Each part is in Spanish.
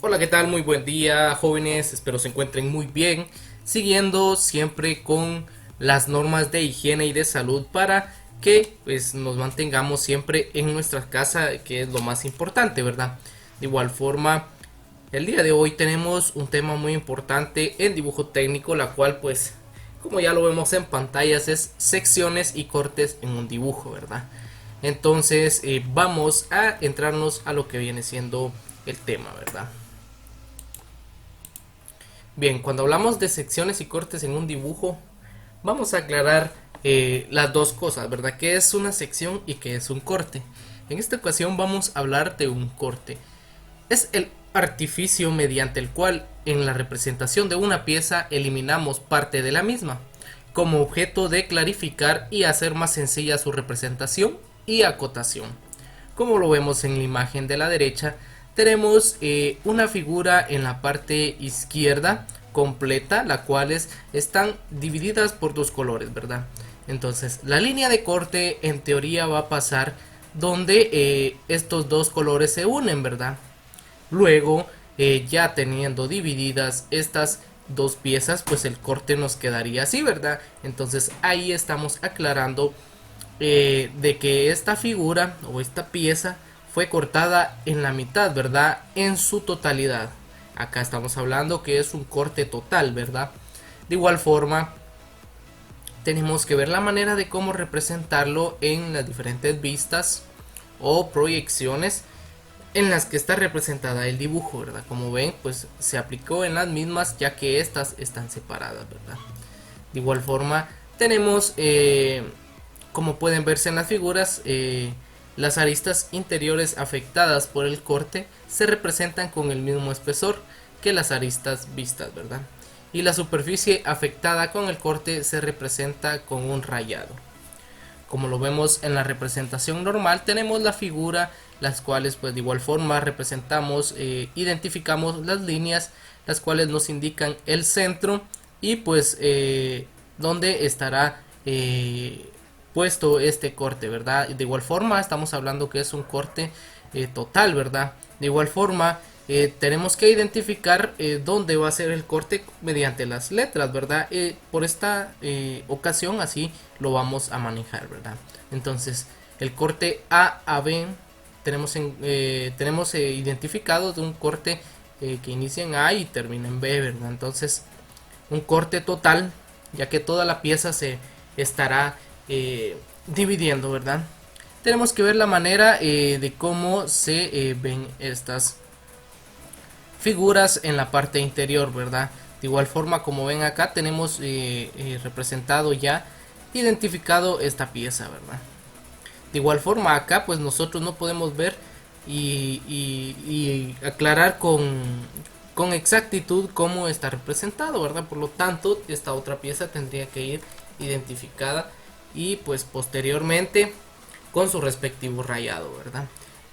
Hola, ¿qué tal? Muy buen día, jóvenes. Espero se encuentren muy bien, siguiendo siempre con las normas de higiene y de salud para que pues nos mantengamos siempre en nuestra casa, que es lo más importante, ¿verdad? De igual forma, el día de hoy tenemos un tema muy importante en dibujo técnico, la cual pues como ya lo vemos en pantallas es secciones y cortes en un dibujo, ¿verdad? Entonces vamos a entrarnos a lo que viene siendo el tema, ¿verdad? Bien, cuando hablamos de secciones y cortes en un dibujo, vamos a aclarar las dos cosas, ¿verdad? ¿Qué es una sección y qué es un corte? En esta ocasión vamos a hablar de un corte. Es el artificio mediante el cual en la representación de una pieza eliminamos parte de la misma, como objeto de clarificar y hacer más sencilla su representación y acotación. Como lo vemos en la imagen de la derecha, tenemos una figura en la parte izquierda completa, la cuales están divididas por dos colores, ¿verdad? Entonces, la línea de corte en teoría va a pasar donde estos dos colores se unen, ¿verdad? Luego, ya teniendo divididas estas dos piezas, pues el corte nos quedaría así, ¿verdad? Entonces ahí estamos aclarando de que esta figura o esta pieza fue cortada en la mitad, ¿verdad? En su totalidad. Acá estamos hablando que es un corte total, ¿verdad? De igual forma, tenemos que ver la manera de cómo representarlo en las diferentes vistas o proyecciones en las que está representada el dibujo, ¿verdad? Como ven, pues se aplicó en las mismas ya que estas están separadas, ¿verdad? De igual forma, tenemos, como pueden verse en las figuras, las aristas interiores afectadas por el corte se representan con el mismo espesor que las aristas vistas, ¿verdad? Y la superficie afectada con el corte se representa con un rayado. Como lo vemos en la representación normal, tenemos la figura, las cuales pues de igual forma representamos, identificamos las líneas, las cuales nos indican el centro y pues dónde estará puesto este corte, ¿verdad? De igual forma estamos hablando que es un corte total, ¿verdad? De igual forma tenemos que identificar dónde va a ser el corte mediante las letras, ¿verdad? Por esta ocasión así lo vamos a manejar, ¿verdad? Entonces el corte A B tenemos identificado de un corte que inicia en A y termina en B, ¿verdad? Entonces un corte total, ya que toda la pieza se estará dividiendo, ¿verdad? Tenemos que ver la manera de cómo se ven estas figuras en la parte interior, ¿verdad? De igual forma, como ven acá, tenemos representado ya, identificado esta pieza, ¿verdad? De igual forma, acá pues nosotros no podemos ver y aclarar con exactitud cómo está representado, ¿verdad? Por lo tanto, esta otra pieza tendría que ir identificada y pues posteriormente con su respectivo rayado, ¿verdad?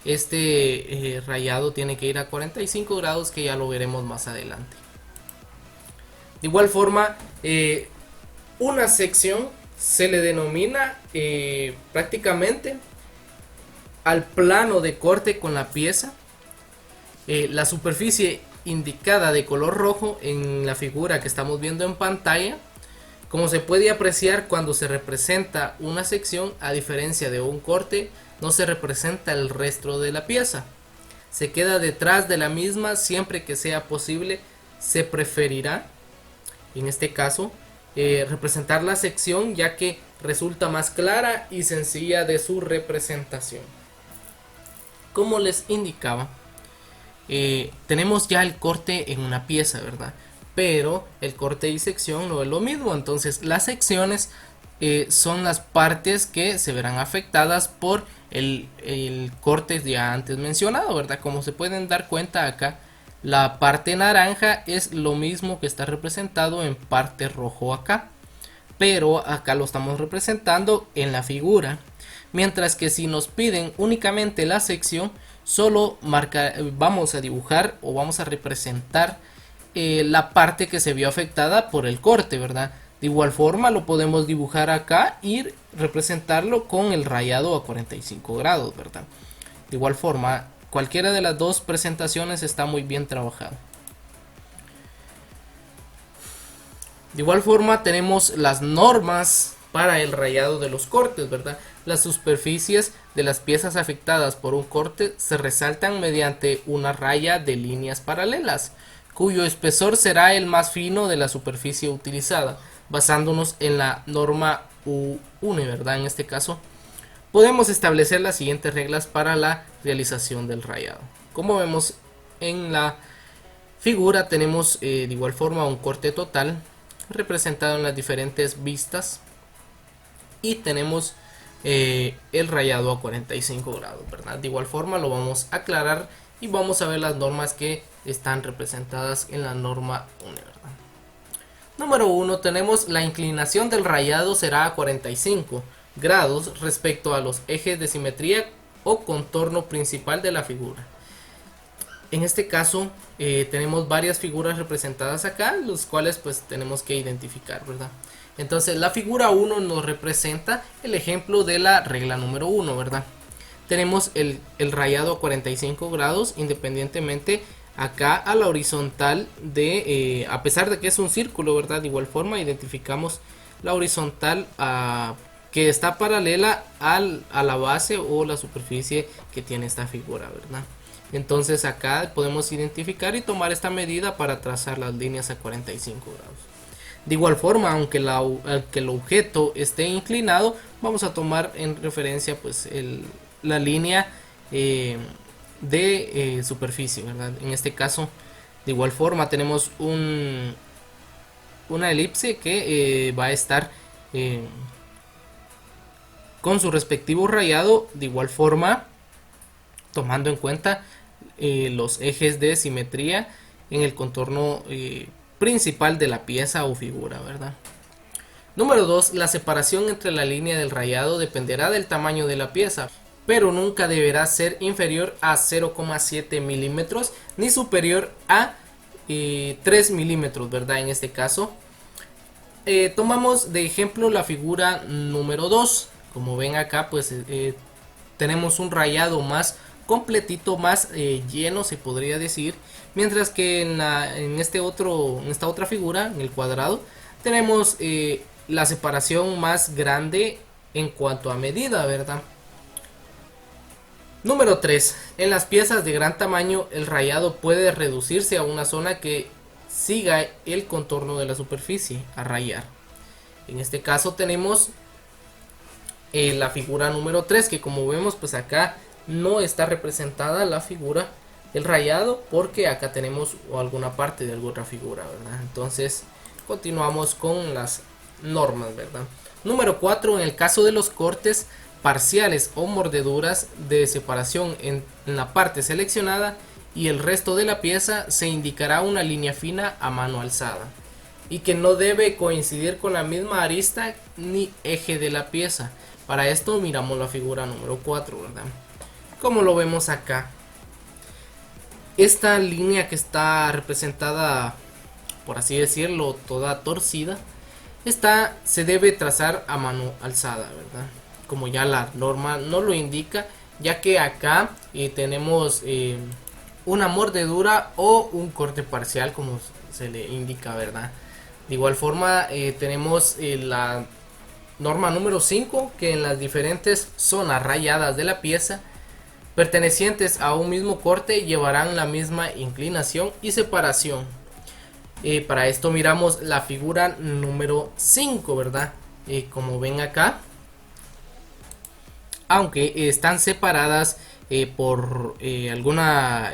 Este rayado tiene que ir a 45 grados, que ya lo veremos más adelante. De igual forma, una sección se le denomina prácticamente al plano de corte con la pieza. La superficie indicada de color rojo en la figura que estamos viendo en pantalla, como se puede apreciar cuando se representa una sección, a diferencia de un corte, no se representa el resto de la pieza. Se queda detrás de la misma siempre que sea posible. Se preferirá, en este caso, representar la sección, ya que resulta más clara y sencilla de su representación. Como les indicaba, tenemos ya el corte en una pieza, ¿verdad? Pero el corte y sección no es lo mismo. Entonces las secciones son las partes que se verán afectadas por el corte ya antes mencionado, ¿verdad? Como se pueden dar cuenta acá, la parte naranja es lo mismo que está representado en parte rojo acá, pero acá lo estamos representando en la figura. Mientras que si nos piden únicamente la sección, solo vamos a dibujar o vamos a representar la parte que se vio afectada por el corte, ¿verdad? De igual forma lo podemos dibujar acá y representarlo con el rayado a 45 grados, ¿verdad? De igual forma, cualquiera de las dos presentaciones está muy bien trabajado. De igual forma tenemos las normas para el rayado de los cortes, ¿verdad? Las superficies de las piezas afectadas por un corte se resaltan mediante una raya de líneas paralelas, cuyo espesor será el más fino de la superficie utilizada, basándonos en la norma U1, ¿verdad? En este caso, podemos establecer las siguientes reglas para la realización del rayado. Como vemos en la figura, tenemos de igual forma un corte total representado en las diferentes vistas y tenemos el rayado a 45 grados, ¿verdad? De igual forma lo vamos a aclarar y vamos a ver las normas que están representadas en la norma 1, ¿verdad? Número 1, tenemos la inclinación del rayado será a 45 grados respecto a los ejes de simetría o contorno principal de la figura. En este caso tenemos varias figuras representadas acá, los cuales pues tenemos que identificar, ¿verdad? Entonces la figura 1 nos representa el ejemplo de la regla número 1, ¿verdad? Tenemos el rayado a 45 grados independientemente acá a la horizontal de, a pesar de que es un círculo, ¿verdad? De igual forma identificamos la horizontal que está paralela a la base o la superficie que tiene esta figura, ¿verdad? Entonces acá podemos identificar y tomar esta medida para trazar las líneas a 45 grados. De igual forma, aunque el objeto esté inclinado, vamos a tomar en referencia pues la línea de superficie, ¿verdad? En este caso, de igual forma tenemos una elipse que va a estar con su respectivo rayado, de igual forma tomando en cuenta los ejes de simetría en el contorno principal de la pieza o figura, ¿verdad? Número 2, la separación entre la línea del rayado dependerá del tamaño de la pieza, pero nunca deberá ser inferior a 0,7 milímetros ni superior a 3 milímetros, ¿verdad? En este caso tomamos de ejemplo la figura número 2. Como ven acá pues tenemos un rayado más completito, más lleno se podría decir, mientras que en esta otra figura, en el cuadrado, tenemos la separación más grande en cuanto a medida, ¿verdad? Número 3. En las piezas de gran tamaño el rayado puede reducirse a una zona que siga el contorno de la superficie a rayar. En este caso tenemos la figura número 3, que como vemos pues acá no está representada la figura, el rayado, porque acá tenemos alguna parte de alguna otra figura, ¿verdad? Entonces continuamos con las normas, ¿verdad? Número 4. En el caso de los cortes parciales o mordeduras de separación en la parte seleccionada y el resto de la pieza, se indicará una línea fina a mano alzada y que no debe coincidir con la misma arista ni eje de la pieza. Para esto miramos la figura número 4, ¿verdad? Como lo vemos acá, esta línea que está representada, por así decirlo, toda torcida, se debe trazar a mano alzada, ¿verdad? Como ya la norma nos lo indica, ya que acá tenemos una mordedura o un corte parcial, como se le indica, ¿verdad? De igual forma tenemos la norma número 5, que en las diferentes zonas rayadas de la pieza pertenecientes a un mismo corte llevarán la misma inclinación y separación. Para esto miramos la figura número 5, ¿verdad? Como ven acá, aunque están separadas por alguna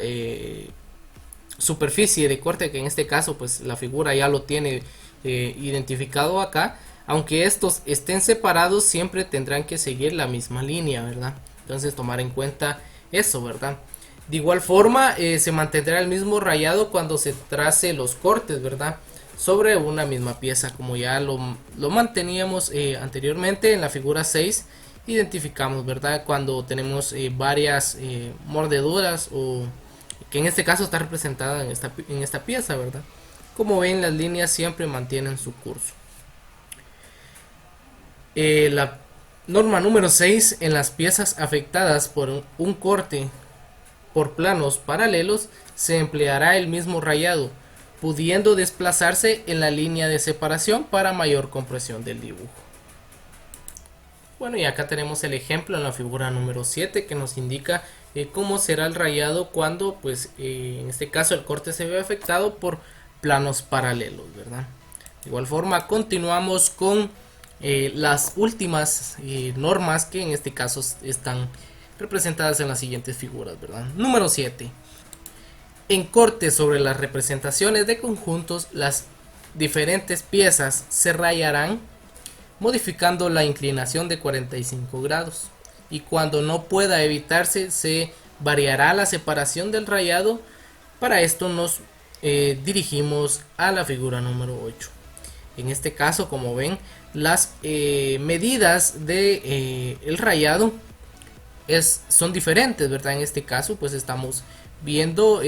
superficie de corte, que en este caso pues la figura ya lo tiene identificado acá, aunque estos estén separados siempre tendrán que seguir la misma línea, ¿verdad? Entonces tomar en cuenta eso, ¿verdad? De igual forma se mantendrá el mismo rayado cuando se trace los cortes, ¿verdad? Sobre una misma pieza, como ya lo manteníamos anteriormente en la figura 6. Identificamos, ¿verdad? Cuando tenemos varias mordeduras, o que en este caso está representada en esta pieza, ¿verdad? Como ven, las líneas siempre mantienen su curso. La norma número 6. En las piezas afectadas por un corte por planos paralelos, se empleará el mismo rayado, pudiendo desplazarse en la línea de separación para mayor compresión del dibujo. Bueno, y acá tenemos el ejemplo en la figura número 7 que nos indica cómo será el rayado cuando, pues, en este caso el corte se ve afectado por planos paralelos, ¿verdad? De igual forma, continuamos con las últimas normas que en este caso están representadas en las siguientes figuras, ¿verdad? Número 7. En corte sobre las representaciones de conjuntos, las diferentes piezas se rayarán modificando la inclinación de 45 grados, y cuando no pueda evitarse se variará la separación del rayado. Para esto nos dirigimos a la figura número 8. En este caso, como ven, las medidas de el rayado son diferentes, ¿verdad? En este caso pues estamos viendo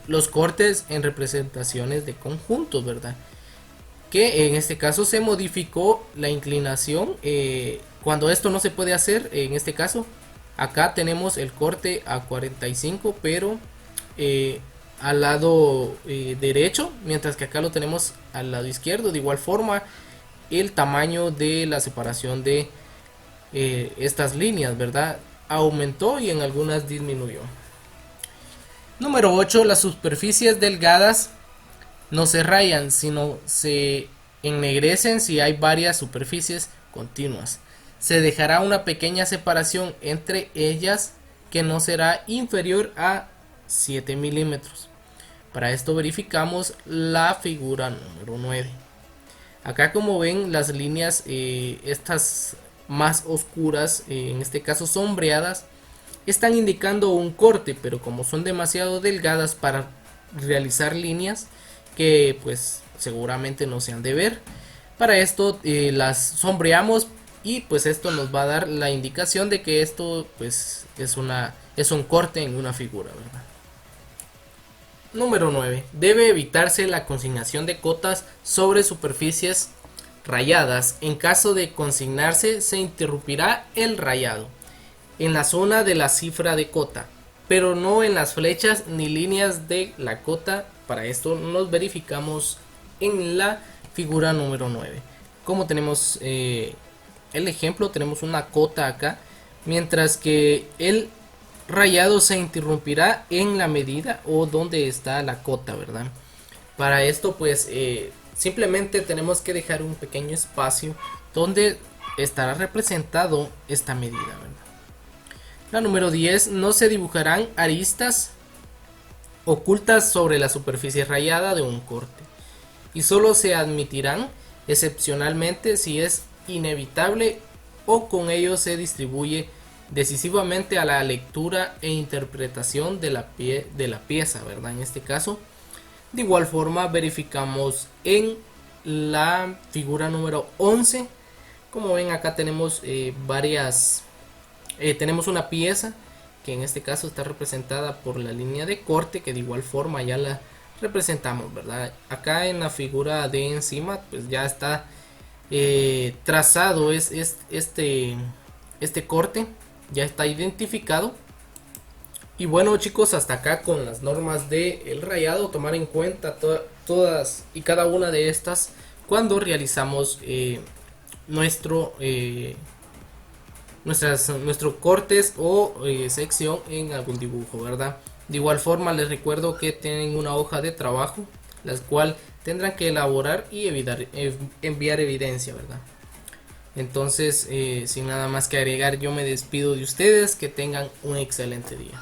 los cortes en representaciones de conjuntos, ¿verdad? Que en este caso se modificó la inclinación cuando esto no se puede hacer. En este caso acá tenemos el corte a 45, pero al lado derecho, mientras que acá lo tenemos al lado izquierdo. De igual forma, el tamaño de la separación de estas líneas, ¿verdad?, aumentó y en algunas disminuyó. Número 8. Las superficies delgadas no se rayan, sino se ennegrecen si hay varias superficies continuas. Se dejará una pequeña separación entre ellas que no será inferior a 7 milímetros. Para esto verificamos la figura número 9. Acá, como ven, las líneas estas más oscuras, en este caso sombreadas, están indicando un corte, pero como son demasiado delgadas para realizar líneas que pues seguramente no se han de ver, para esto las sombreamos, y pues esto nos va a dar la indicación de que esto pues es un corte en una figura, ¿verdad? Número 9. Debe evitarse la consignación de cotas sobre superficies rayadas. En caso de consignarse, se interrumpirá el rayado en la zona de la cifra de cota, pero no en las flechas ni líneas de la cota. Para esto nos verificamos en la figura número 9. Como tenemos el ejemplo, tenemos una cota acá, mientras que el rayado se interrumpirá en la medida o donde está la cota, ¿verdad? Para esto pues simplemente tenemos que dejar un pequeño espacio donde estará representado esta medida, ¿verdad? La número 10. No se dibujarán aristas ocultas sobre la superficie rayada de un corte, y solo se admitirán excepcionalmente si es inevitable o con ello se distribuye decisivamente a la lectura e interpretación de la pieza, ¿verdad? En este caso, de igual forma verificamos en la figura número 11. Como ven, acá tenemos tenemos una pieza que en este caso está representada por la línea de corte, que de igual forma ya la representamos, ¿verdad? Acá en la figura de encima pues ya está trazado este corte, ya está identificado. Y bueno, chicos, hasta acá con las normas del rayado. Tomar en cuenta todas y cada una de estas cuando realizamos nuestros cortes o sección en algún dibujo, ¿verdad? De igual forma les recuerdo que tienen una hoja de trabajo, la cual tendrán que elaborar y enviar evidencia, ¿verdad? Entonces, sin nada más que agregar, yo me despido de ustedes. Que tengan un excelente día.